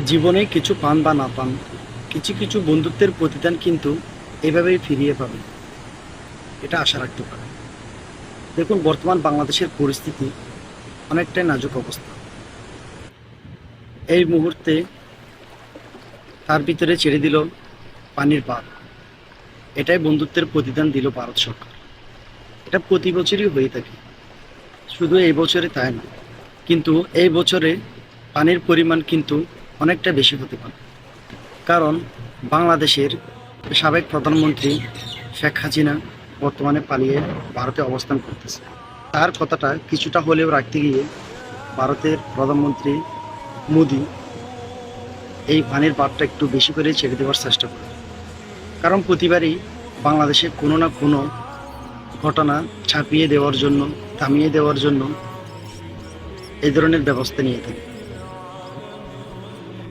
জীবনে কিছু পান বা না পান, কিছু কিছু বন্ধুত্বের প্রতিদান কিন্তু এভাবেই ফিরিয়ে পাবে, এটা আশা রাখতে পারে। দেখুন, বর্তমান বাংলাদেশের পরিস্থিতি অনেকটাই নাজুক অবস্থা। এই মুহূর্তে তার ভিতরে ছেড়ে দিল পানির বাঁধ। এটাই বন্ধুত্বের প্রতিদান দিল ভারত সরকার। এটা প্রতি বছরই হয়ে থাকে, শুধু এই বছরে তাই না, কিন্তু এই বছরে পানির পরিমাণ কিন্তু অনেকটা বেশি হতে পারে। কারণ বাংলাদেশের সাবেক প্রধানমন্ত্রী শেখ হাসিনা বর্তমানে পালিয়ে ভারতে অবস্থান করতেছে। তার কথাটা কিছুটা হলেও রাখতে গিয়ে ভারতের প্রধানমন্ত্রী মোদি এই পানির বাঁধটা একটু বেশি করে ছেড়ে দেওয়ার চেষ্টা করে। কারণ প্রতিবারই বাংলাদেশে কোনো না কোনো ঘটনা ছাপিয়ে দেওয়ার জন্য, থামিয়ে দেওয়ার জন্য এই ধরনের ব্যবস্থা নিয়ে থাকে।